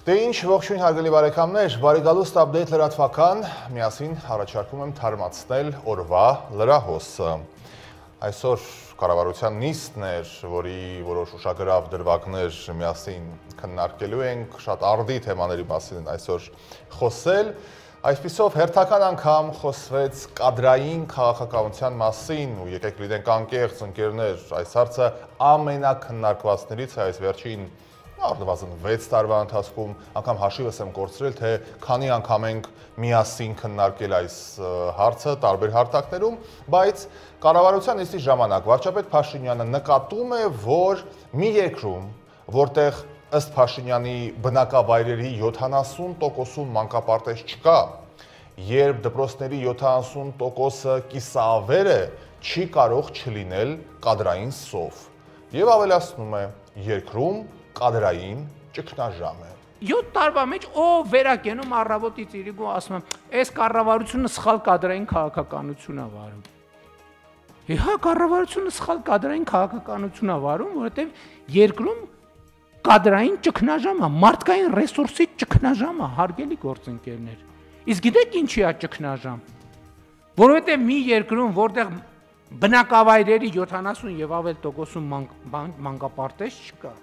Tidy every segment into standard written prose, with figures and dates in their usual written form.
Դե ինչ ողջույն հարգելի բարեկամներ, բարի գալուստ update լրատվական, միասին առաջարկում եմ թարմացնել օրվա լրահոսը։ Այսօր կառավարության նիստն էր, որի որոշ ուշագրավ դրվագներ միասին քննարկելու ենք, շատ արդի թեմաների մասին այսօր խոսել։ Այսպիսով հերթական անգամ խոսվեց կադրային քաղաքականության մասին ու եկեք լինենք անկեղծ ընկերներ, այս հարցը ամենակննարկվածներից է այս վերջին առնվազն 6 տարվա ընթացքում, անգամ հաշիվս եմ կորցրել, թե քանի անգամ ենք միասին քննարկել այս հարցը տարբեր հարթակներում, բայց կառավարության նիստի ժամանակ վարչապետ Փաշինյանը նկատում է, որ մի երկրում, որտեղ ըստ Փաշինյանի բնակավայրերի 70%-ում մանկապարտեզ չկա, երբ դպրոցների 70%-ը կիսավեր է, չի կարող չլինել կադրային սով։ Եվ ավելացնում է, երկրում կադրային ճգնաժամ է։ 7 տարվա մեջ ով վերակենում առավոտից իրիկու ասում եմ, այս կառավարությունը սխալ կադրային քաղաքականություն է վարում։ Հա, կառավարությունը սխալ կադրային քաղաքականություն է վարում, որովհետև երկրում կադրային ճգնաժամ է, մարդկային ռեսուրսի ճգնաժամ է, հարգելի գործընկերներ։ Իսկ գիտեք ինչի է ճգնաժամ։ Որովհետև մի երկրում, որտեղ բնակավայրերի 70 եւ ավել տոկոսում մանկապարտեզ չկա,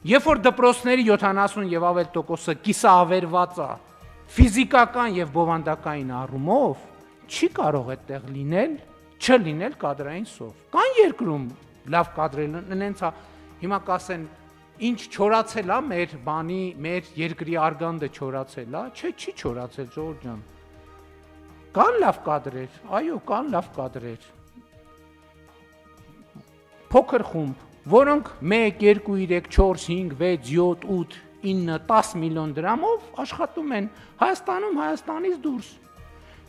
երբ որ դպրոցների 70 եւ ավել տոկոսը կիսավերված է ֆիզիկական եւ բովանդակային առումով, չի կարող այդտեղ լինել, չլինել կադրային սով։ Կան երկրում լավ կադրել ունենց, հիմա կասեն, ինչ չորացել է մեր երկրի արգանդը չորացել է, չէ, չի չորացել, Ժողովուրդ ջան։ Կան լավ կադրեր, այո, կան լավ կադրեր։ Փոքր խումբ, որոնք 1, 2, 3, 4, 5, 6, 7, 8, 9, 10 միլիոն դրամով աշխատում են Հայաստանում, Հայաստանից դուրս։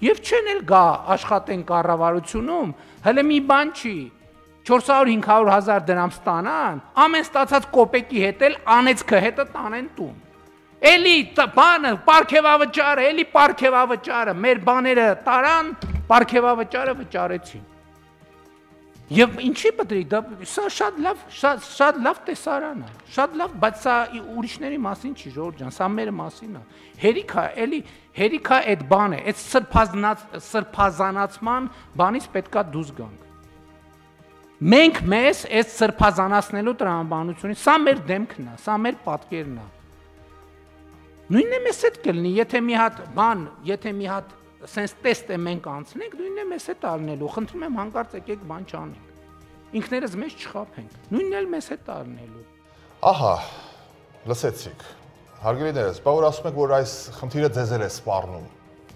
Եվ չեն էլ գա աշխատեն կառավարությունում, հələ մի բան չի, 400-500 հազար դրամ ստանան, ամեն ստացած կոպեկի հետ էլ անեցքը հետը տանեն տուն։ Էլի բանը, պարգևավճարը, էլի պարգևավճարը, մեր բաները տարան, պարգևավճարը վճարեցին։ Եվ ինչի պետք է, սա շատ լավ տեսարան է, շատ լավ, բայց սա ուրիշների մասին չի, Ժողովուրդ ջան, սա մեր մասին է։ Հերիք է, էլի հերիք է այդ բանը, այդ սրբազանացման բանից պետքա դուրս գանք։ Մենք մեզ այդ սրբազանացնելու տրամաբանությունից, սա մեր դեմքն է, սա մեր պատկերն է։ Նույնն է մեզ հետ կլինի, եթե մի հատ բան, եթե մի հատ սենց տեստ է մենք անցնենք, նույնն է մեզ հետ արնելու, խնդրում եմ հանկարծ եկեք բան չանենք։ Ինքներս մեզ չխաբենք, նույնն էլ մեզ հետ արնելու։ Ահա, լսեցիք։ Հարգելիներս, բա որ ասում եք, որ այս խնդիրը ձեզ էլ է սպառնում։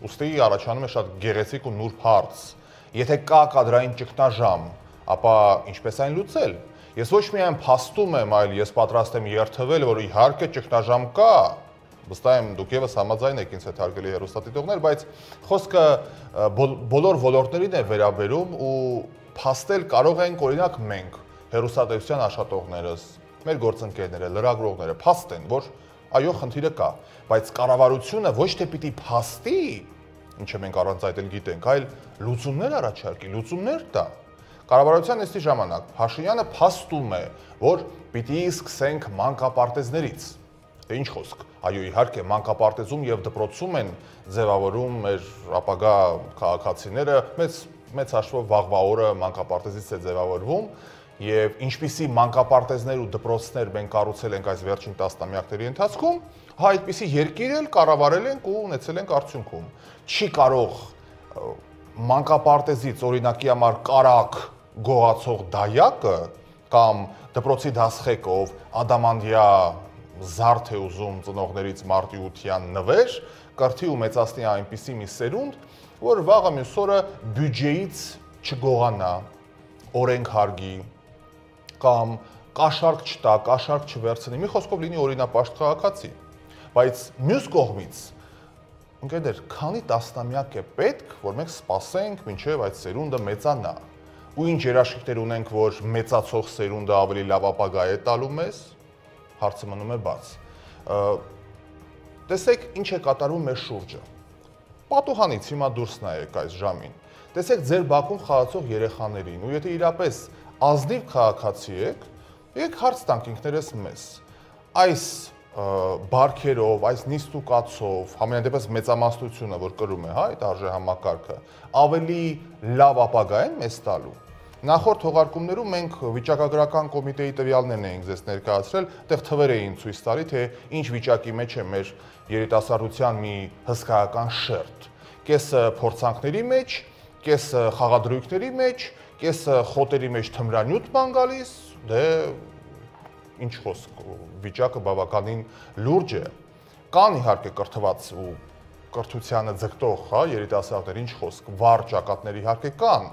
Ուստի առաջանում է շատ գեղեցիկ ու նուրբ հարց։ Եթե կա կադրային ճգնաժամ, ապա ինչպես այն լուծել։ Ես ոչ միայն փաստում եմ, այլ ես պատրաստ եմ երթվել, որ իհարկե ճգնաժամ կա։ Վստահ եմ դուք եւս համաձայն եք ինձ հետ հարգելի հեռուստադիտողներ, բայց խոսքը բոլոր ոլորտներին է վերաբերում ու փաստել կարող ենք օրինակ մենք, հեռուստատեսության աշխատողներս, մեր գործընկերները, լրագրողները փաստեն, որ այո, խնդիրը կա, բայց կառավարությունը ոչ թե պիտի փաստի, ինչը մենք առանց այդ էլ գիտենք, այլ լուծումներ առաջարկի, լուծումներ տա։ Կառավարության նիստի ժամանակ Փաշինյանը փաստում է, որ պիտի սկսենք մանկապարտեզներից։ Դե ինչ խոսք, այո, իհարկե մանկապարտեզում եւ դպրոցում են ձևավորում մեր ապագա քաղաքացիները, մեծ հաշվով վաղվա օրը մանկապարտեզից է ձևավորվում եւ ինչպիսի մանկապարտեզներ ու դպրոցներ մենք կառուցել ենք այս վերջին տասնամյակների ընթացքում, հա այդպիսի երկիր էլ կառավարել ենք ու ունեցել ենք արդյունքում։ Չի կարող մանկապարտեզից օրինակի համար կարակ գողացող դայակը կամ դպրոցի դասղեկը, ով ադամանդյա զարդ է ուզում ծնողներից մարտի 8-յան նվեր, կրթի ու մեծացնի այնպիսի մի սերունդ, որ վաղը մյուս օրը բյուջեից չգողանա, օրենք հարգի, կամ կաշառք չտա, կաշառք չվերցնի, մի խոսքով լինի օրինապաշտ քաղաքացի։ Բայց մյուս կողմից, ընկերներ, քանի տասնամյակ է պետք, որ մենք սպասենք, մինչև այդ սերունդը մեծանա։ Ու ինչ երաշխիքներ ունենք, որ մեծացող սերունդը ավելի լավ ապագա է տալու մեզ, հարցը մնում է բաց։ Տեսեք, ինչ է կատարվում մեր շուրջը։ Պատուհանից հիմա դուրս նայեք այս ժամին։ Տեսեք ձեր բակում խաղացող երեխաներին, ու եթե իրապես ազնիվ քաղաքացի եք, եք հարց տանք ինքներս մեզ։ Այս բարքերով, այս նիստուկացով, համենայն դեպս մեծամասնությունը, որ կրում է, հա, այդ արժեհամակարգը, ավելի լավ ապագա են մեզ տալու։ Նախորդ թողարկումներում մենք վիճակագրական կոմիտեի տվյալներն էինք ձեզ ներկայացրել, այդտեղ թվեր էին ցույց տալի, թե ինչ վիճակի մեջ է մեր երիտասարդության մի հսկայական շերտ։ Կեսը փորձանքների մեջ, կեսը խաղադրույքների մեջ, կեսը խոտերի մեջ թմրանյութ բան գալիս, դե ինչ խոսք, վիճակը բավականին լուրջ է։ Կան իհարկե կրթված ու կրթությանը ձգտող, հա, երիտասարդներ, ինչ խոսք, վառ ճակատներ իհարկե կան,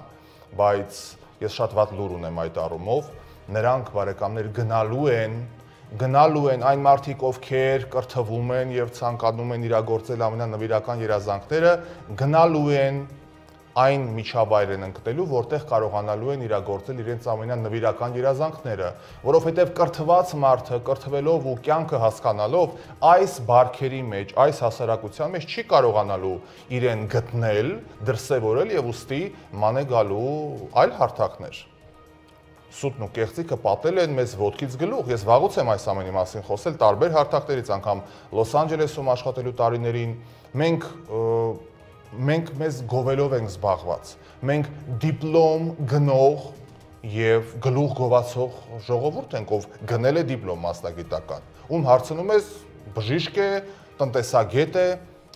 բայց ես շատ վատ լուր ունեմ այդ առումով, նրանք բարեկամներ գնալու են այն մարդիկ, ովքեր կրթվում են եւ ցանկանում են իրագործել ամենանվիրական երազանքները, գնալու են այն միջավայր են ընկնելու, որտեղ կարողանալու են իրագործել իրենց ամենանվիրական երազանքները, որովհետև կրթված մարդը կրթվելով ու կյանքը հասկանալով այս բարքերի մեջ, այս հասարակության մեջ չի կարողանալու իրեն գտնել, դրսևորել եւ ուստի ման է գալու այլ հարթակներ։ Սուտն ու կեղծիքը պատել են մեզ ոտքից գլուխ։ Ես վաղուց եմ այս ամենի մասին խոսել տարբեր հարթակներից, անգամ Լոս Անջելեսում աշխատելու տարիներին մենք մեզ գովելով ենք զբաղված, մենք դիպլոմ գնող և գլուխ գովացող ժողովուրդ ենք, ով գնել է դիպլոմ մասնագիտական, ում հարցնում ես բժիշկ է, տնտեսագետ է,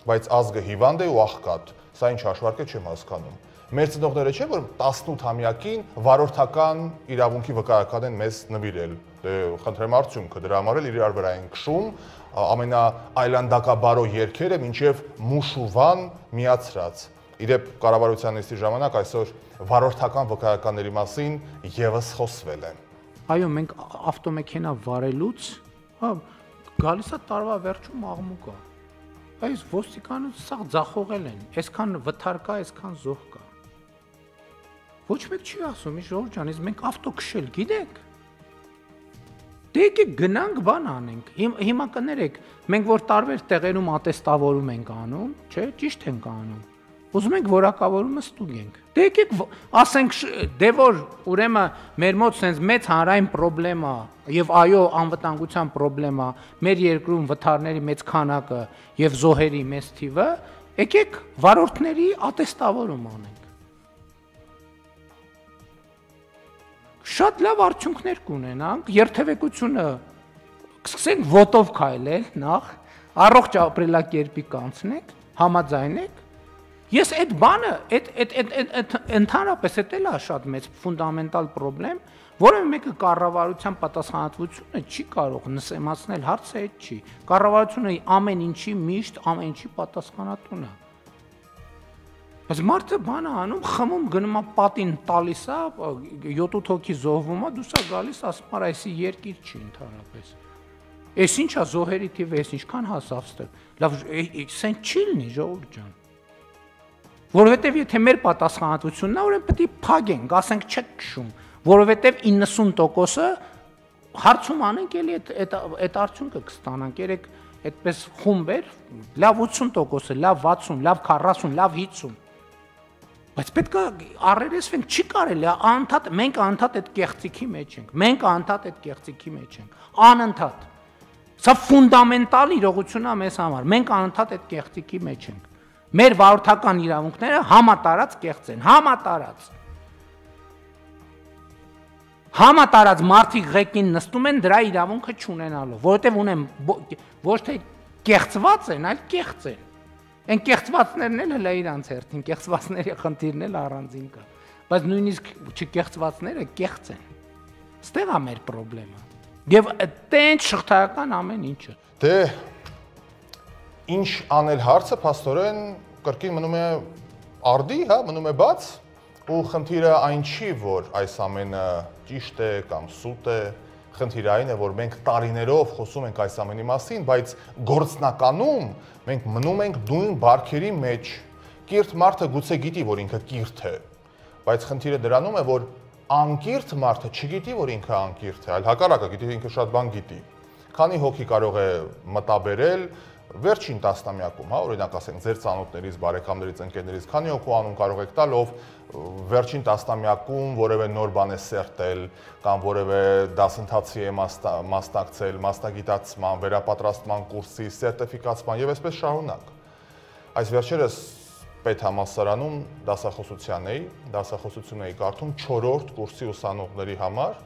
բայց ազգը հիվանդ է ու աղքատ, սա ինչ հաշվարկ է չեմ հասկանում։ Մեր ծնողները չէ, որ 18-ամյակին վարորդական իրավունքի վկայական են մեզ նվիրել, խնդրեմ արդյունքը, դրա համար էլ իրար վրա են քշում, ամենաայլանդակաբարո երգերը մինչև մուշուվան միացրած։ Իդեպ կառավարության նիստի ժամանակ այսօր վարորդական վկայականների մասին եւս խոսվել է։ Այո, մենք ավտոմեքենա վարելուց, հա, գալիս է տարվա վերջում աղմուկը։ Այս ոստիկանությունը սա ձախողել են, այսքան վթար կա, այսքան զոհ կա։ Ոչ մեկ չի ասում, Ժողովուրդ ջան, իսկ մենք ավտո քշել գիտենք։ Դե եկեք գնանք բան անենք։ Հիմա կներեք, մենք որ տարբեր տեղերում ատեստավորում ենք անում, չէ, ճիշտ ենք անում։ Ուզում ենք որակավորումը ստուգենք։ Դե եկեք ասենք, դե որ ուրեմն մեր մոտ sense մեծ հանրային խնդրեմ է եւ այո, անվտանգության խնդրեմ է, մեր երկրում վթարների մեծ քանակը եւ զոհերի մեծ թիվը, եկեք վարորդների ատեստավորում անենք։ Շատ լավ արդյունքներ կունենանք, երթևեկությունը կսկսենք ոտով քայլել նախ, առողջ ապրելակերպի կանցնենք, համաձայնենք։ Ես այդ բանը, այդ ընդհանրապես էլ է շատ մեծ ֆունդամենտալ խնդրեմ, որը մեկը կառավարության պատասխանատվությունը չի կարող նսեմացնել, հարցը այդ չի։ Կառավարությունը ամեն ինչի միշտ ամեն ինչի պատասխանատուն է։ Բայց մարդը բանը անում, խմում, գնում է պատին տալիս է, 7-8 հոգի զոհվում է, դուս է գալիս, ասում է, այսի երկիր չի ընդհանրապես։ Էս ինչ է զոհերի թիվը, էս ինչքան հասավ ստեղ։ Լավ, սեն չի լինի, Ժողովուրդ ջան։ Որովհետև եթե մեր պատասխանատվությունն է, ուրեմն պետք է փագենք, ասենք չեք քշում, որովհետև 90%-ը հարցում անենք, էլի այդ արդյունքը կստանանք, երեք այդպես խումբեր, լավ 80%-ը, լավ 60, լավ 40, լավ 50։ Բայց պետք է առերեսվենք, չի կարելի, մենք անընդհատ այդ կեղծիքի մեջ ենք, անընդհատ։ Սա ֆունդամենտալ իրողություն է մեզ համար, մենք անընդհատ այդ կեղծիքի մեջ ենք։ Մեր վարորդական իրավունքները համատարած կեղծ են, համատարած մարդիկ ղեկին նստում են դրա իրավունքը չունենալով, որովհետև ունեն ոչ թե կեղծված են, այլ կեղծ են։ Այն կեղծվածներն էլ հլա իրանց հերթին, կեղծվածների խնդիրն էլ առանձին կա, բայց նույնիսկ չկեղծվածները կեղծ են։ Ստեղ է մեր խնդրեմը։ Եվ տենց շղթայական ամեն ինչը։ Դե ինչ անել հարցը փաստորեն կրկին մնում է արդի, հա, մնում է բաց, ու խնդիրը այն չի, որ այս ամենը ճիշտ է կամ սուտ է, խնդիրը այն է, որ մենք տարիներով խոսում ենք այս ամենի մասին, բայց գործնականում մենք մնում ենք նույն բարքերի մեջ։ Կիրթ մարդը գուցե գիտի, որ ինքը կիրթ է, բայց խնդիրը դրանում է, որ անկիրթ մարդը չգիտի, որ ինքը անկիրթ է, այլ հակառակը գիտի, ինքը շատ բան գիտի։ Քանի հոգի կարող է մտաբերել, վերջին տասնամյակում, հա, օրինակ ասենք ձեր ծանոթներից, բարեկամներից, ընկերներից, քանի օգու անուն կարող եք տալ, ով վերջին տասնամյակում որևէ նոր բան է սերտել կամ որևէ դասընթացի է մասնակցել, մասնագիտացման, վերապատրաստման կուրսի, սերտիֆիկացման եւ այսպես շարունակ։ Այս վերջերս պետհամալսարանում դասախոսություն էի կարդում 4-րդ կուրսի ուսանողների համար,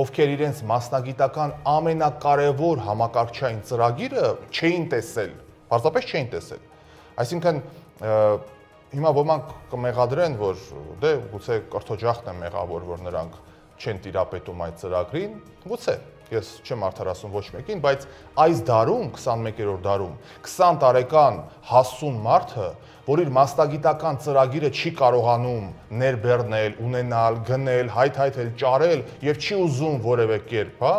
ովքեր իրենց մասնագիտական ամենակարևոր համակարգչային ծրագիրը չէին տեսել, պարզապես չէին տեսել։ Այսինքն հիմա ոմանք կմեղադրեն, որ դե գուցե կրթօջախն է մեղավոր, որ նրանք չեն տիրապետում այդ ծրագրին, գուցե, ես չեմ արդարացնում ոչ մեկին, բայց այս դարում, 21-րդ դարում, 20 տարեկան հասուն մարդը, որ իր մասնագիտական ծրագիրը չի կարողանում ներբեռնել, ունենալ, գնել, հայթայթել, ճարել եւ չի ուզում որևէ կերպ, հա,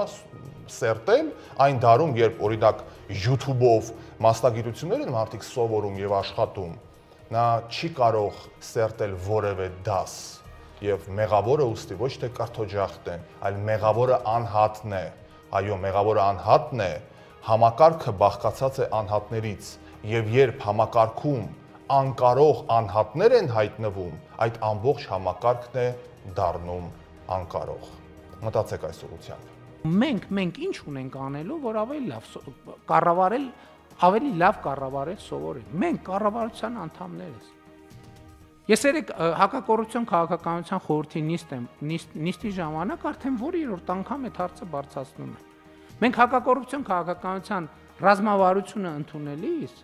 սերտել, այն դարում, երբ օրինակ YouTube-ով մասնագիտություններ են մարդիկ սովորում եւ աշխատում, նա չի կարող սերտել որևէ դաս եւ մեղավորը ուստի ոչ թե կրթօջախն է, այլ մեղավորը անհատն է։ Այո, մեղավորը անհատն է, համակարգը բաղկացած է անհատներից եւ երբ համակարգում անկարող անհատներ են հայտնվում, այդ ամբողջ համակարգն է դառնում անկարող։ Մտածեք այս ուղղությամբ։ Մենք ինչ ունենք անելու, որ ավելի լավ կառավարել սովորել։ Մենք կառավարության անդամներս։ Ես երեք հակակոռուպցիոն քաղաքականության խորհրդի նիստի ժամանակ արդեն որերորդ անգամ այդ հարցը բարձրացնում եմ։ Մենք հակակոռուպցիոն քաղաքականության ռազմավարությունը ընդունելիս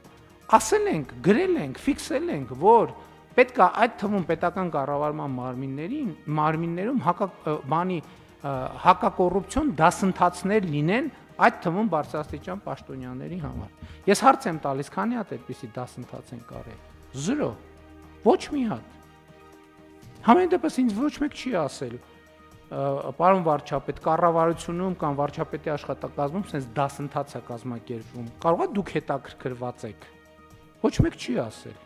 ասել ենք, գրել ենք, ֆիքսել ենք, որ պետք է այդ թվում պետական կառավարման մարմիններում հակակոռուպցիոն դասընթացներ լինեն, այդ թվում բարձրաստիճան պաշտոնյաների համար։ Ես հարց եմ տալիս, քանի հատ այդպիսի դասընթաց են կարել։ 0, ոչ մի հատ։ Համեն դեպս ինձ ոչ մեկ չի ասել, պարոն վարչապետ, կառավարությունում կամ վարչապետի աշխատակազմում sense դասընթաց է կազմակերպվում։ Կարող է դուք հետաքրքրված եք։ Ոչ մեկ չի ասել։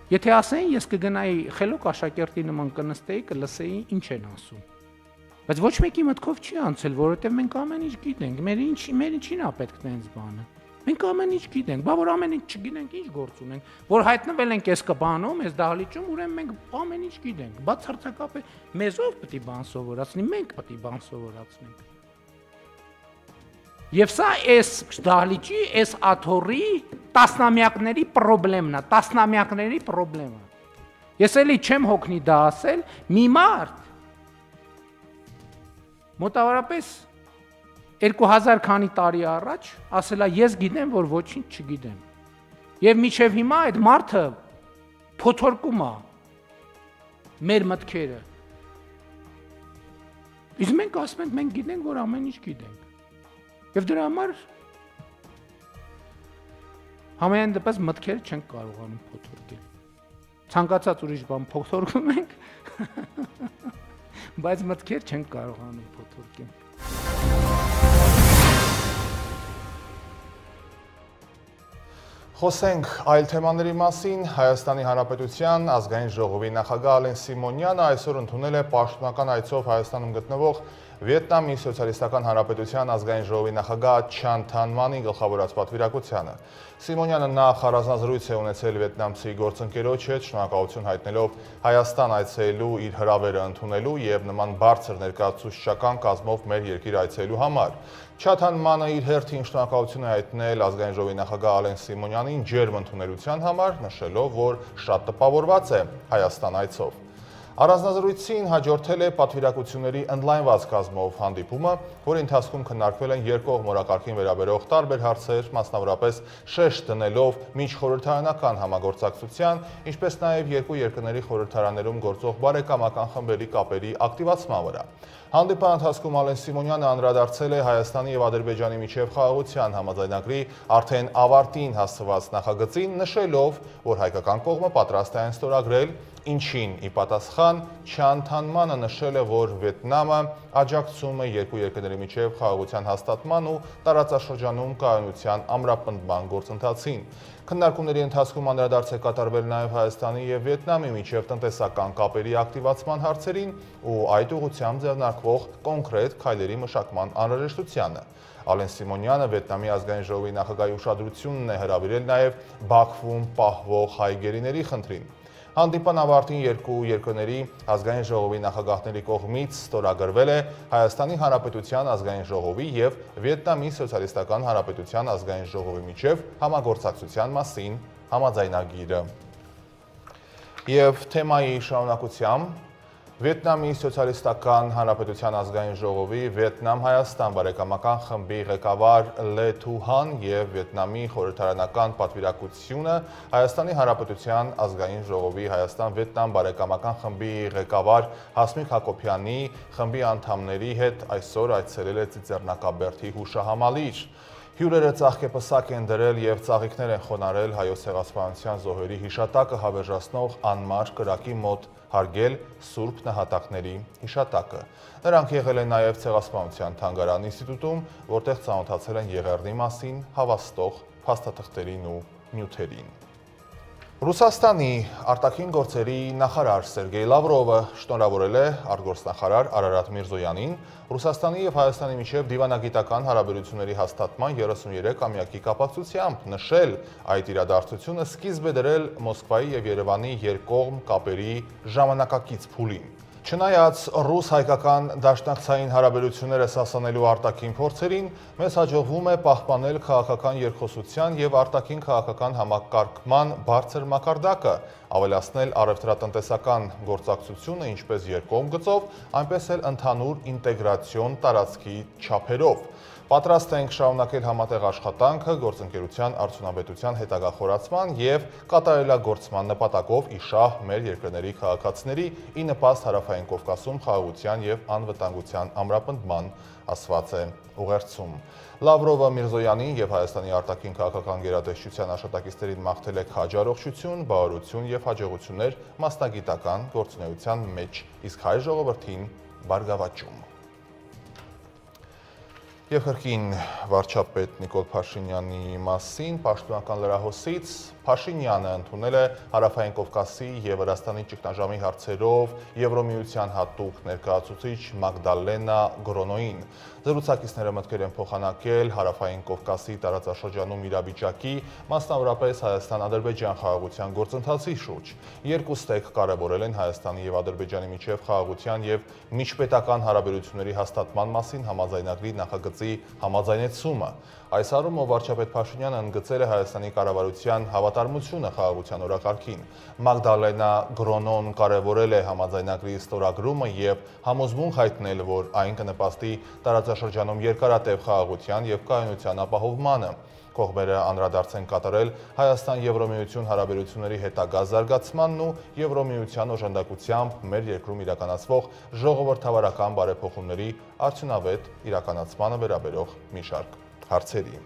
Եթե ասեին, ես կգնայի խելոք աշակերտի նման կնստեի, կլսեի ինչ են ասում։ Բայց ոչ մեկի մտքով չի անցել, որովհետև մենք ամեն ինչ գիտենք, մեր ինչին է պետք տենց բանը։ Մենք ամեն ինչ գիտենք, բա որ ամեն ինչ չգիտենք, ինչ գործ ունենք, որ հայտնվել ենք այս կբանում, այս դահլիճում, ուրեմն մենք ամեն ինչ գիտենք։ Բացարձակապ է, մեզով պետք է բան սովորացնի, մենք պետք է բան սովորացնենք։ Եվ սա այս դահլիճի, այս աթոռի տասնամյակների խնդիրն է, տասնամյակների խնդիրը։ Ես էլի չեմ հոգնի դա ասել, մի մարդ մոտավորապես 2000 քանի տարի առաջ ասելա ես գիտեմ, որ ոչինչ չգիտեմ։ Եվ մինչև հիմա այդ մարդը փոթորկում է մեր մտքերը։ Իսկ մենք ասում ենք, մենք գիտենք, որ ամեն ինչ գիտենք։ Եվ դրա համար համենայն դեպս մտքերը չենք կարողանում փոթորկել։ Ցանկացած ուրիշ բան փոթորկում ենք, բայց մտքեր չենք կարողանում փոթորկել։ Խոսենք այլ թեմաների մասին, Հայաստանի Հանրապետության ազգային ժողովի նախագահ Ալեն Սիմոնյանը այսօր ընդունել է պաշտոնական այցով Հայաստանում գտնվող Վիետնամի Սոցիալիստական Հանրապետության ազգային ժողովի նախագահ Չան Թանմանի գլխավորած պատվիրակությանը։ Սիմոնյանը նախ առանձնազրույց է ունեցել վիետնամցի գործընկերոջ հետ, շնորհակալություն հայտնելով Հայաստան այցելելու իր հրավերը ընդունելու եւ նման բարձր ներկայացուցչական կազմով մեր երկիր այցելելու համար։ Չան Թանմանը իր հերթին շնորհակալություն է հայտնել ազգային ժողովի նախագահ Ալեն Սիմոնյանին ջերմ ընդունելության համար, նշելով, որ շատ տպավորված է Հայաստան այցով։ Առանձնազրույցին հաջորդել է պատվիրակությունների ընդլայնված կազմով հանդիպումը, որի ընթացքում քննարկվել են երկկողմ օրակարգին վերաբերող տարբեր հարցեր, մասնավորապես շեշտ դնելով միջխորհրդարանական համագործակցության, ինչպես նաև երկու երկրների խորհրդարաններում գործող բարեկամական խմբերի կապերի ակտիվացման վրա։ Հանդիպման ընթացքում Ալեն Սիմոնյանը անդրադարձել է Հայաստանի եւ Ադրբեջանի միջև խաղաղության համաձայնագրի արդեն ավարտին հասցված նախագծին, նշելով, որ հայկական կողմը պատրաստ է այն ստորագրել Ինչին ի պատասխան չընդհանմանը նշել է, որ Վիետնամը աջակցում է երկու երկրների միջև խաղաղության հաստատման ու տարածաշրջանում կայունության ամրապնդման գործընթացին։ Քննարկումների ընթացքում անդրադարձ է կատարվել նաև Հայաստանի և Վիետնամի միջև տնտեսական կապերի ակտիվացման հարցերին ու այդ ուղղությամբ ձեռնարկվող կոնկրետ քայլերի մշակման անհրաժեշտությանը։ Ալեն Սիմոնյանը Վիետնամի ազգային ժողովի նախագահի ուշադրությունն է հրավիրել նաև Բաքվում պահվող հայ գերիների խնդրին։ Հանդիպան ավարտին երկու երկրների ազգային ժողովի նախագահների կողմից ստորագրվել է Հայաստանի Հանրապետության ազգային ժողովի և Վիետնամի Սոցիալիստական Հանրապետության ազգային ժողովի միջև համագործակցության մասին համաձայնագիրը։ Եվ թեմայի շարունակությամբ Վիետնամի Սոցիալիստական Հանրապետության ազգային ժողովի Վիետնամ-Հայաստան բարեկամական խմբի ղեկավար Լե Թուհան և Վիետնամի խորհրդարանական պատվիրակությունը Հայաստանի Հանրապետության ազգային ժողովի Հայաստան-Վիետնամ բարեկամական խմբի ղեկավար Հասմիկ Հակոբյանի խմբի անդամների հետ այսօր այցելել է Ծիծեռնակաբերդի հուշահամալիր։ Հյուրերը ծաղկեպսակ են դրել և ծաղիկներ են խոնարհել Հայոց ցեղասպանության զոհերի հիշատակը հավերժացնող անմար կրակի մոտ հարգել Սուրբ նահատակների հիշատակը։ Նրանք եղել են նաև Ցեղասպանության թանգարան ինստիտուտում, որտեղ ծանոթացել են Եղեռնի մասին հավաստող փաստաթղթերին ու նյութերին։ Ռուսաստանի արտաքին գործերի նախարար Սերգեյ Լավրովը շնորհավորել է արտգործնախարար Արարատ Միրզոյանին Ռուսաստանի և Հայաստանի միջև դիվանագիտական հարաբերությունների հաստատման 33-ամյակի կապակցությամբ, նշել այդ իրադարձությունը սկիզբ է դրել Մոսկվայի և Երևանի երկկողմ կապերի ժամանակակից փուլին։ Չնայած ռուս-հայկական դաշնակցային հարաբերությունները սասանելու արտաքին փորձերին, մեզ հաջողվում է պահպանել քաղաքական երկխոսության և արտաքին քաղաքական համակարգման բարձր մակարդակը, ավելացնել առևտրատնտեսական գործակցությունը ինչպես երկկողմ գծով, այնպես էլ ընդհանուր ինտեգրացիոն տարածքի չափերով։ Պատրաստ ենք շարունակել համատեղ աշխատանքը գործընկերության արդյունավետության հետագա խորացման և կատարելագործման նպատակով ի շահ մեր երկրների քաղաքացիների ի նպաստ Հարավային Կովկասում խաղաղության և անվտանգության ամրապնդման, ասված է ուղերձում։ Լավրովը Միրզոյանին և Հայաստանի արտաքին քաղաքական գերատեսչության աշխատակիցներին մաղթել է քաջ առողջություն, բարօրություն և հաջողություններ մասնագիտական գործունեության մեջ, իսկ հայ ժողովրդին բարգավաճում։ Եվ կրկին վարչապետ Նիկոլ Փաշինյանի մասին պաշտոնական լրահոսից Փաշինյանը ընդունել է Հարավային Կովկասի և Վրաստանի ճգնաժամի հարցերով Եվրոմիության հատուկ ներկայացուցիչ Մագդալենա Գրոնոյին։ Զրուցակիցները մտքեր են փոխանակել Հարավային Կովկասի տարածաշրջանում իրավիճակի, մասնավորապես Հայաստան-Ադրբեջան խաղաղության գործընթացի շուրջ։ Երկու ստեկ կարևորել են Հայաստանի և Ադրբեջանի միջև խաղաղության և միջպետական հարաբերությունների հաստատման մասին համաձայնագրի նախագծի համաձայնեցումը։ Այս առումով վարչապետ Փաշինյանը ընդգծել է Հայաստանի կառավարության հավատարմությունը խաղաղության օրակարգին։ Մագդալենա Գրոնոն կարևորել է համաձայնագրի ստորագրումը և համոզմունք հայտնել, որ այն կնպաստի տարածաշրջանում երկարատև խաղաղության և կայունության ապահովմանը։ Կողմերը անդրադարձ են կատարել Հայաստան-Եվրոմիություն հարաբերությունների հետագա զարգացմանն ու Եվրոմիության օժանդակությամբ մեր երկրում իրականացվող ժողովրդավարական բարեփոխումների արդյունավետ իրականացմանը վերաբերող մի շարք հարցերի։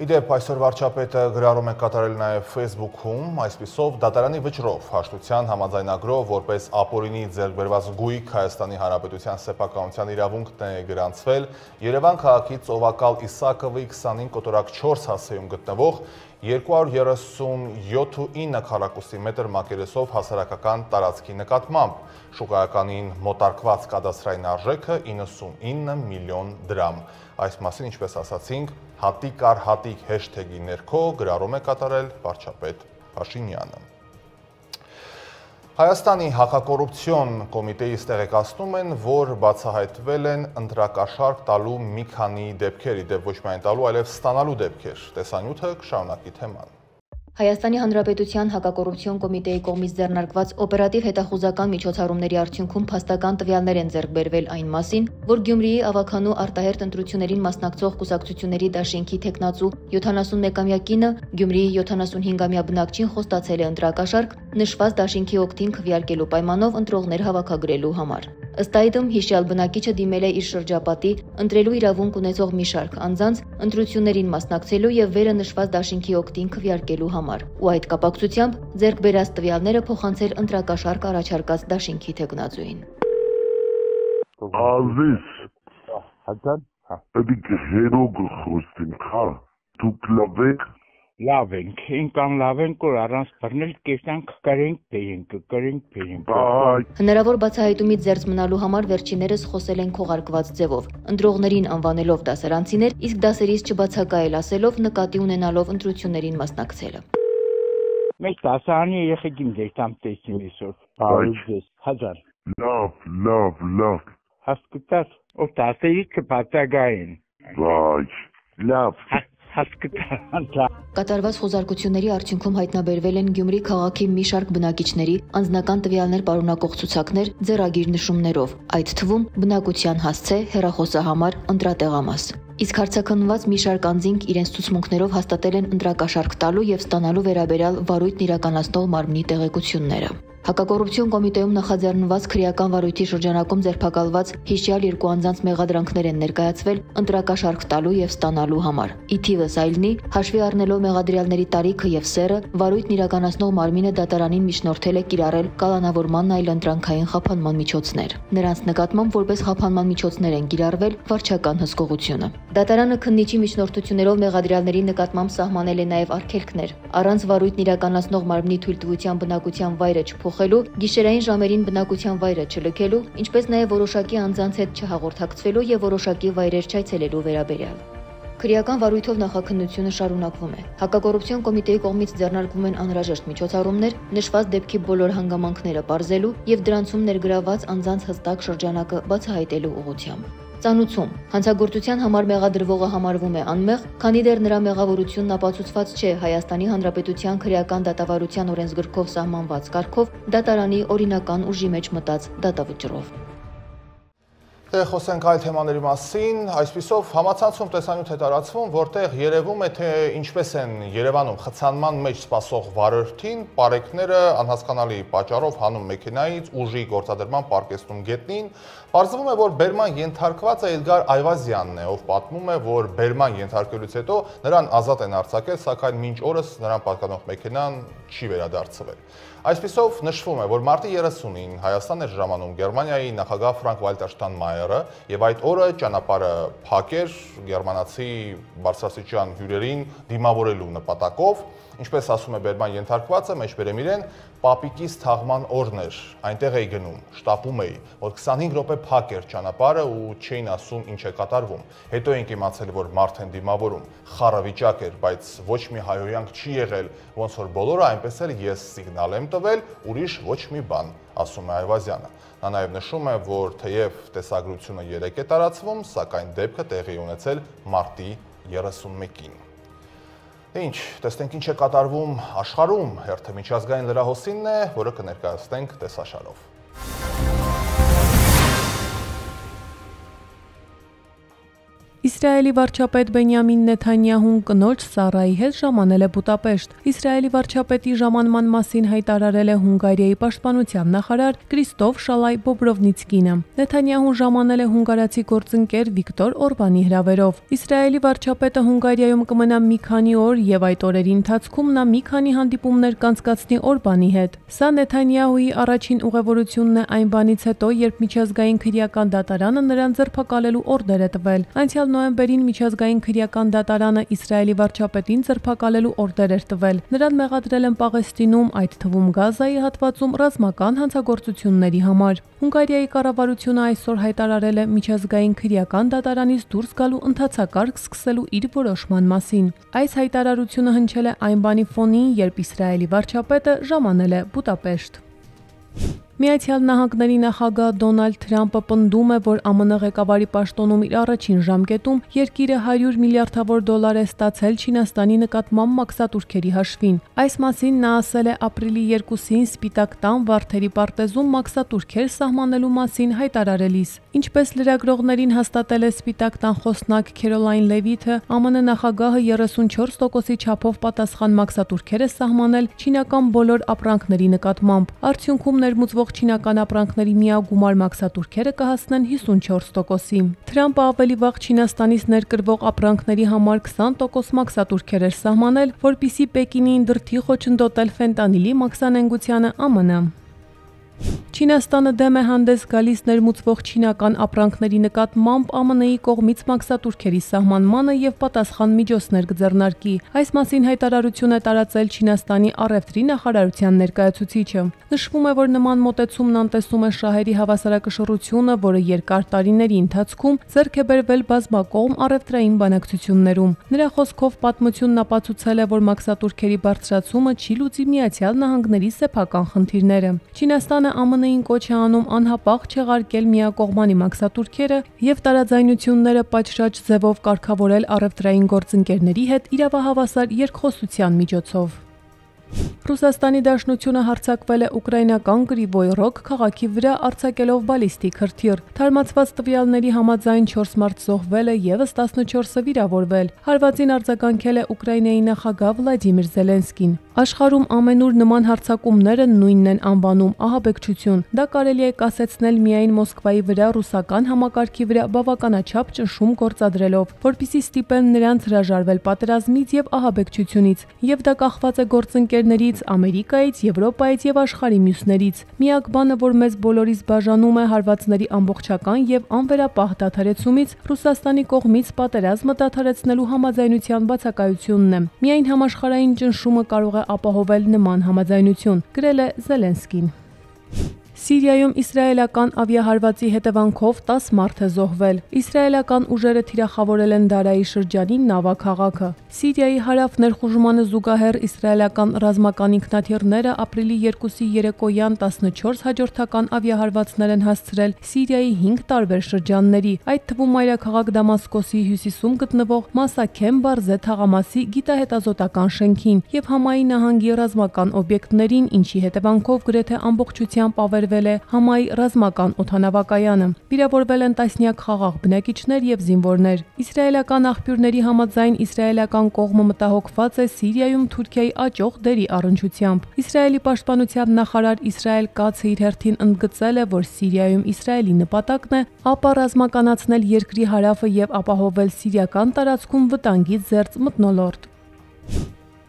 Իդեպ այսօր վարչապետը գրառում է կատարել նաև Facebook-ում, այսպիսով դատարանի վճռով հաշտության համաձայնագրով որպես ապօրինի ձեռք բերված գույք Հայաստանի Հանրապետության սեփականության իրավունքն է գրանցվել Երևան քաղաքի Ծովակալ Իսակովի 25 կոտորակ 4 հասցեում գտնվող 237.9 քառակուսի մետր մակերեսով հասարակական տարածքի նկատմամբ։ Շուկայականին մոտարկված կադաստրային արժեքը 99 միլիոն դրամ։ Այս մասին, ինչպես ասացինք, հատիկ առ հատիկ հեշթեգի ներքո գրառում է կատարել վարչապետ Փաշինյանը։ Հայաստանի հակակոռուպցիոն կոմիտեից տեղեկացնում են, որ բացահայտվել են ընտրակաշառք տալու մի քանի դեպքեր, իդեպ ոչ միայն տալու, այլև ստանալու դեպքեր։ Տեսանյութը կշարունակի թեման։ Հայաստանի Հանրապետության հակակոռուպցիոն կոմիտեի կողմից ձեռնարկված օպերատիվ հետախուզական միջոցառումների արդյունքում փաստական տվյալներ են ձեռք բերվել այն մասին, որ Գյումրիի ավագանու արտահերթ ընտրություններին մասնակցող կուսակցությունների դաշինքի թեկնածու 71-ամյա կինը Գյումրիի 75-ամյա բնակչին խոստացել է ընտրակաշառք նշված դաշինքի օգտին քվեարկելու պայմանով ընտրողներ հավաքագրելու համար։ Ըստ այդմ հիշյալ բնակիչը դիմել է իր շրջապատի ընտրելու իրավունք ունեցող մի շարք անձանց ընտրություններին մասնակցելու եւ վերը նշված դաշինքի օգտին քվեարկելու համար, ու այդ կապակցությամբ ձեռք բերած տվյալները փոխանցել ընտրակաշառք առաջարկած դաշինքի թեկնածուին։ Ազիզ, Edik herog խոստին քա դուք լավ եք լավ ենք ինքան լավ ենք որ առանց բռնել կեսանք կրենք Հնարավոր բացահայտումից զերծ մնալու համար վերջիներս խոսել են քողարկված ձևով, ընտրողներին անվանելով դասարանցիներ, իսկ դասերից չբացակայել ասելով նկատի ունենալով ընտրություններին մասնակցելը։ Մեծ դասարանի երեխեքին դերտամ տեսնի այսօր հազար լավ հասկացած ու դասերից չբացակայեն վայ լավ Կատարված խոզարկությունների արդյունքում հայտնաբերվել են Գյումրի քաղաքի մի շարք բնակիչների անձնական տվյալներ պարունակող ցուցակներ ձեռագիր նշումներով, այդ թվում բնակության հասցե, հեռախոսահամար, ընտրատեղամաս։ Իսկ հարցաքննված մի շարք անձինք իրենց ցուցմունքներով հաստատել են ընտրակաշառք տալու եւ ստանալու վերաբերյալ վարույթն իրականացնող մարմնի տեղեկությունները։ Հակակոռուպցիոն կոմիտեում նախաձեռնված քրեական վարույթի շրջանակում ձերբակալված հիշյալ երկու անձանց մեղադրանքներ են ներկայացվել ընտրակաշառք տալու եւ ստանալու համար։ Ի թիվս այլնի, հաշվի առնելով մեղադրյալների տարիքը եւ սեռը, վարույթն իրականացնող մարմինը դատարանին միջնորդել է կիրառել կալանավորման այլընտրանքային խափանման միջոցներ։ Նրանց նկատմամբ որպես խափանման միջոցներ են կիրառվել վարչական հսկողությունը։ Դատարանը քննիչի միջնորդություններով մեղադրյալների նկատմամբ սահմանել է նաեւ արգելքներ։ Առանց վարույթն իրականացնող մարմնի թույլտվության բնակության վայրը փոխելու, գիշերային ժամերին բնակության վայրը չլքելու, ինչպես նաև որոշակի անձանց հետ չհաղորդակցվելու եւ որոշակի վայրեր չայցելելու վերաբերյալ։ Քրեական վարույթով նախաքննությունը շարունակվում է։ Հակակոռուպցիոն կոմիտեի կողմից ձեռնարկվում են անհրաժեշտ միջոցառումներ նշված դեպքի բոլոր հանգամանքները պարզելու եւ դրանցում ներգրավված անձանց հստակ շրջանակը բացահայտելու ուղղությամբ։ Ծանուցում հանցագործության համար մեղադրվողը համարվում է անմեղ, քանի դեռ նրա մեղավորությունն ապացուցված չէ Հայաստանի Հանրապետության քրեական դատավարության օրենսգրքով սահմանված կարգով դատարանի օրինական ուժի մեջ մտած դատավճռով։ Խոսենք այլ թեմաների մասին, այսպիսով համացանցում տեսանյութ է տարածվում, որտեղ երևում է, թե ինչպես են Երևանում խցանման մեջ սպասող վարորդին պարեկները անհասկանալի պատճառով հանում մեքենայից ուժի գործադրման պարկեստում գետնին։ Պարզվում է, որ բերման ենթարկվածը Էդգար Այվազյանն է, ով պատմում է, որ բերման ենթարկելուց հետո նրան ազատ են արձակել, սակայն մինչ օրս նրան պատկանող մեքենան չի վերադարձվել։ Այսպիսով նշվում է, որ մարտի 30-ին Հայաստան էր ժամանում Գերմանիայի նախագահ Ֆրանկ Վալտեր Շտայնմայերը եւ այդ օրը ճանապարհը փակ էր գերմանացի բարձրաստիճան հյուրերին դիմավորելու նպատակով, ինչպես ասում է բերման ենթարկվածը, մեջբերեմ իրեն, պապիկիս թաղման օրն էր, այնտեղ էի գնում, շտապում էի, որ 25 րոպե փակ էր ճանապարհը ու չէին ասում ինչ է կատարվում։ Հետո ենք իմացել, որ մարդ են դիմավորում, խառը վիճակ էր, բայց ոչ մի հայհոյանք չի եղել, ոնց որ բոլորը, այնպես էլ ես սիգնալ եմ տվել, ուրիշ ոչ մի բան, ասում է Այվազյանը։ Նա նաև նշում է, որ թեև տեսագրությունը 3 է տարածվում, սակայն դեպքը տեղի ունեցել մարտի 31-ին։ Ինչ, տեսնենք ինչ է կատարվում աշխարհում, հերթը միջազգային լրահոսինն է, որը կներկայացնենք տեսաշարով։ Իսրայելի վարչապետ Բենյամին Նեթանյահուն կնոջ Սարայի հետ ժամանել է Բուդապեշտ։ Իսրայելի վարչապետի ժամանման մասին հայտարարել է Հունգարիայի պաշտպանության նախարար Կրիստոֆ Շալայ Բոբրովնիցկինը։ Նեթանյահուն ժամանել է հունգարացի գործընկեր Վիկտոր Օրբանի հրավերով։ Իսրայելի վարչապետը Հունգարիայում կմնա մի քանի օր եւ այդ օրերի ընթացքում նա մի քանի հանդիպումներ կանցկացնի Օրբանի հետ։ Սա Նեթանյահուի առաջին ուղևորությունն է այն բանից հետո, երբ միջազգային քրեական դատարանը նրան ձերբակալելու օրդեր է տվել։ Անցյալ նոյեմբերին միջազգային քրեական դատարանը Իսրայելի վարչապետին ձերբակալելու օրդեր էր տվել։ Նրան մեղադրել են Պաղեստինում, այդ թվում Գազայի հատվածում ռազմական հանցագործությունների համար։ Հունգարիայի կառավարությունը այսօր հայտարարել է միջազգային քրեական դատարանից դուրս գալու ընթացակարգ սկսելու իր որոշման մասին։ Այս հայտարարությունը հնչել է այն բանի ֆոնին, երբ Իսրայելի վարչապետը ժամանել է Բուդապեշտ։ Միացյալ Նահանգների նախագահ Դոնալդ Թրամփը պնդում է, որ ԱՄՆ ղեկավարի պաշտոնում իր առաջին ժամկետում երկիրը $100 միլիարդ է ստացել Չինաստանի նկատմամբ մաքսատուրքերի հաշվին։ Այս մասին նա ասել է ապրիլի 2-ին Սպիտակ տան Վարդերի պարտեզում մաքսատուրքեր սահմանելու մասին հայտարարելիս։ Ինչպես լրագրողներին հաստատել է Սպիտակ տան խոսնակ Քերոլայն Լևիթը, ԱՄՆ նախագահը 34%-ի չափով պատասխան մաքսատուրքեր է սահմանել չինական բոլոր ապրանքների նկատմամբ։ Արդյունքում ներմուծվող չինական ապրանքների միագումար մաքսատուրքերը կհասնեն 54%-ի։ Թրամփը ավելի վաղ Չինաստանից ներկրվող ապրանքների համար 20% մաքսատուրքեր էր սահմանել, որպեսզի Պեկինին դրդի խոչընդոտել ֆենտանիլի մաքսանենգությանը ԱՄՆ։ Չինաստանը դեմ է հանդես գալիս ներմուծվող չինական ապրանքների նկատմամբ ԱՄՆ-ի կողմից մաքսատուրքերի սահմանմանը եւ պատասխան միջոցներ կձեռնարկի։ Այս մասին հայտարարություն է տարածել Չինաստանի առևտրի նախարարության ներկայացուցիչը։ Նշվում է, որ նման մոտեցումն անտեսում է շահերի հավասարակշռությունը, որը երկար տարիների ընթացքում ձեռք է բերվել բազմակողմ առևտրային բանակցություններում։ Նրա խոսքով պատմությունն ապացուցել է, որ մաքսատուրքերի բարձրացումը չի լուծի Միացյալ Նահանգների սեփական խնդիրները։ Չինաստանը ԱՄՆ-ին կոչ է անում անհապաղ չեղարկել միակողմանի մաքսատուրքերը եւ տարաձայնությունները պատշաճ ձևով կարգավորել առևտրային գործընկերների հետ իրավահավասար երկխոսության միջոցով։ Ռուսաստանի Դաշնությունը հարձակվել է ուկրաինական Կրիվոյ Ռոգ քաղաքի վրա արձակելով բալիստիկ հրթիռ։ Թարմացված տվյալների համաձայն 4 մարդ զոհվել է, եւս 14-ը վիրավորվել։ Հարվածին արձագանքել է Ուկրաինայի նախագահ Վլադիմիր Զելենսկին։ Աշխարհում ամենուր նման հարձակումները նույնն են անվանում ահաբեկչություն։ Դա կարելի է կասեցնել միայն Մոսկվայի վրա ռուսական համակարգի վրա բավականաչափ ճնշում գործադրելով, որպեսզի ստիպեն նրանց հրաժարվել պատերազմից եւ ահաբեկչությունից, եւ դա կախված է գործընկերներից, Ամերիկայից, Եվրոպայից եւ աշխարհի մյուսներից։ Միակ բանը, որ մեզ բոլորիս բաժանում է հարվածների ամբողջական եւ անվերապահ դադարեցումից, Ռուսաստանի կողմից պատերազմը դադարեցնելու համաձայնության բացակայությունն է։ Միայն համաշխարհային ճնշումը կարող է ապահովել նման համաձայնություն, գրել է Զելենսկին։ Սիրիայում իսրայելական ավիահարվածի հետևանքով 10 մարդ է զոհվել։ Իսրայելական ուժերը թիրախավորել են Դարայի շրջանի Նավա քաղաքը։ Սիրիայի հարավ ներխուժմանը զուգահեռ իսրայելական ռազմական ինքնաթիռները ապրիլի 2-ի երեկոյան 14 հաջորդական ավիահարվածներ են հասցրել Սիրիայի 5 տարբեր շրջանների, այդ թվում մայրաքաղաք Դամասկոսի հյուսիսում գտնվող Մասաքեմ Բարզե թաղամասի գիտահետազոտական շենքին եւ Համայի նահանգի ռազմական օբյեկտներին, ինչի հետևանքով գրեթե ամբողջությամբ ավերվել է Համայի ռազմական օդանավակայանը։ Վիրավորվել են տասնյակ խաղաղ բնակիչներ եւ զինվորներ։ Իսրայելական աղբյուրների համաձայն իսրայելական կողմը մտահոգված է Սիրիայում Թուրքիայի աճող դերի առնչությամբ։ Իսրայելի պաշտպանության նախարար Իսրայել Կացը իր հերթին ընդգծել է, որ Սիրիայում Իսրայելի նպատակն է ապա ռազմականացնել երկրի հարավը եւ ապահովել սիրիական տարածքում վտանգից զերծ մթնոլորտ։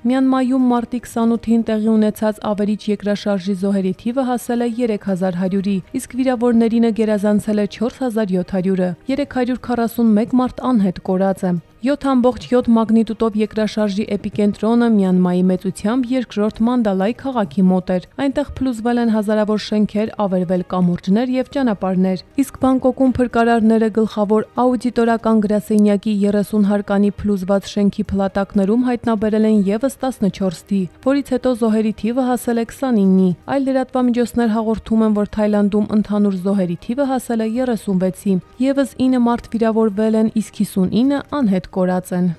Մյանմայում մարտի 28-ին տեղի ունեցած ավերիչ երկրաշարժի զոհերի թիվը հասել է 3100-ի, իսկ վիրավորներինը գերազանցել է 4700-ը։ 341 մարդ անհետ կորած է։ 7.7 մագնիտուդով երկրաշարժի էպիկենտրոնը Մյանմայի մեծությամբ երկրորդ Մանդալայ քաղաքի մոտ էր։ Այնտեղ փլուզվել են հազարավոր շենքեր, ավերվել կամուրջներ եւ ճանապարհներ։ Իսկ Բանգկոկում փրկարարները գլխավոր աուդիտորական գրասենյակի 30 հարկանի փլուզված շենքի փլատակներում հայտնաբերել են եւս 14 թի, որից հետո զոհերի թիվը հասել է 29-ի։ Այլ լրատվամիջոցներ հաղորդում են, որ Թայլանդում ընդհանուր զոհերի թիվը հասել է 36-ի։ Եվս 9 մարդ վիրավորվել են, իսկ 59-ը անհետ կորած են։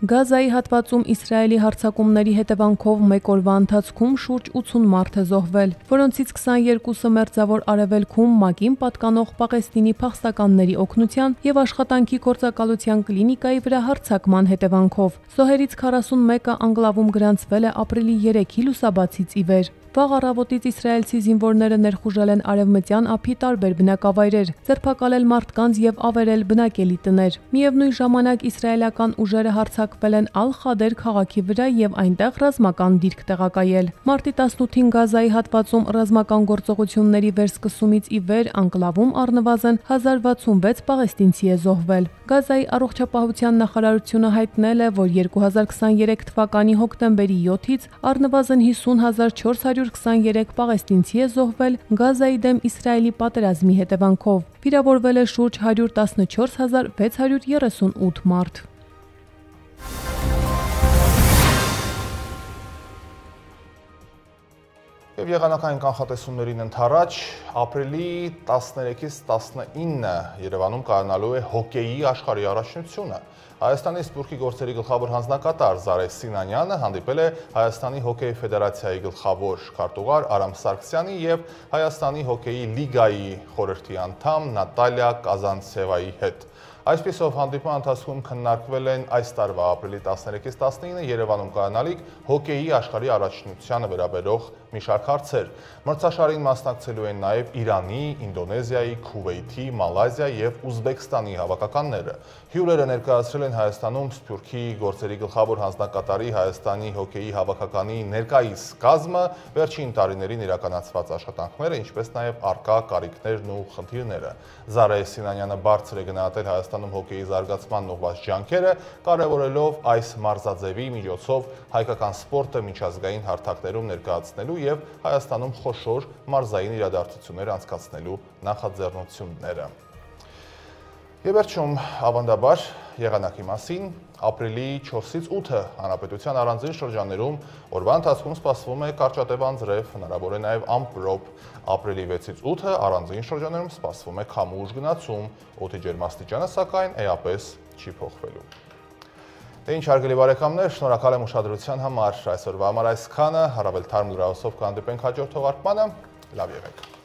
Գազայի հատվածում Իսրայելի հարձակումների հետևանքով մեկ օրվա ընթացքում շուրջ 80 մարդ է զոհվել, որոնցից 22-ը մերձավոր արևելքում ՄԱԿ-ին պատկանող Պաղեստինի փախստականների օգնության եւ աշխատանքի գործակալության կլինիկայի վրա հարձակման հետևանքով։ Զոհերից 41-ը անկլավում գրանցվել է ապրիլի 3-ի լուսաբացից ի վեր։ Վաղ առավոտից իսրայելցի զինվորները ներխուժել են արևմտյան ափի տարբեր բնակավայրեր, ձերբակալել մարդկանց եւ ավերել բնակելի տներ։ Միևնույն ժամանակ իսրայելական ուժերը հարձակվել են Ալ-Խադեր քաղաքի վրա եւ այնտեղ ռազմական դիրք տեղակայել։ Մարտի 18-ին Գազայի հատվածում ռազմական գործողությունների վերսկսումից ի վեր անկլավում առնվազն 1066 պաղեստինցի է զոհվել։ Գազայի առողջապահության նախարարությունը հայտնել է, որ 2023 թվականի հոկտեմբերի 7-ից առնվազն 50423 պաղեստինցի է զոհվել Գազայի դեմ Իսրայելի պատերազմի հետևանքով։ Վիրավորվել է շուրջ 114638 մարդ։ Եվ եղանակային կանխատեսումներին ընդառաջ ապրիլի 13-ից 19 Երևանում կայանալու է հոկեյի աշխարհի առաջնությունը։ Հայաստանի սպորտի գործերի գլխավոր հանձնակատար Զարե Սինանյանը հանդիպել է Հայաստանի հոկեյ ֆեդերացիայի գլխավոր քարտուղար Արամ Սարգսյանի եւ Հայաստանի հոկեյի լիգայի խորհրդի անդամ Նատալիա Կազանցևայի հետ։ Այսպիսով հանդիպման ընթացքում քննարկվել են այս տարվա ապրիլի 13-ից 19 Երևանում կայանալիք հոկեյի աշխարհի առաջնությանը վերաբերող մի շարք հարցեր։ Մրցաշարին մասնակցելու են նաև Իրանի, Ինդոնեզիայի, Քուվեյթի, Մալազիա եւ Ուզբեկստանի հավաքականները։ Հյուրերը ներկայացրել են Հայաստանում Սփյուռքի գործերի գլխավոր հանձնակատարի Հայաստանի հոկեյի հավաքականի ներկայիս կազմը, վերջին տարիներին իրականացված աշխատանքները, ինչպես նաև արկա կարիքներն ու խնդիրները։ Զարե Սինանյանը բարձր է գնահատել Հայաստանում հոկեյի զարգացման ուղղված ջանքերը, կարևորելով այս մարզաձևի միջոցով հայկական սպորտը միջազգային հարթակներում ներկայացնելու եւ Հայաստանում խոշոր մարզային իրադարձություններ անցկացնելու նախաձեռնությունները։ Եվ վերջում ավանդաբար եղանակի մասին ապրիլի 4-ից 8-ը հանրապետության առանձին շրջաններում օրվա ընթացքում սպասվում է կարճատև անձրև, հնարավոր է նաև ամպրոպ։ Ապրիլի 6-ից 8-ը առանձին շրջաններում սպասվում է քամու զգնացում, օդի ջերմաստիճանը սակայն էապես չի փոխվելու։ Դե ինչ հարգելի բարեկամներ, շնորհակալ եմ ուշադրության համար։ Այսօրվա համար այսքանը, առավել թարմ լուրահոսով կհանդիպենք հաջորդ թողարկմանը։ Լավ եղեք։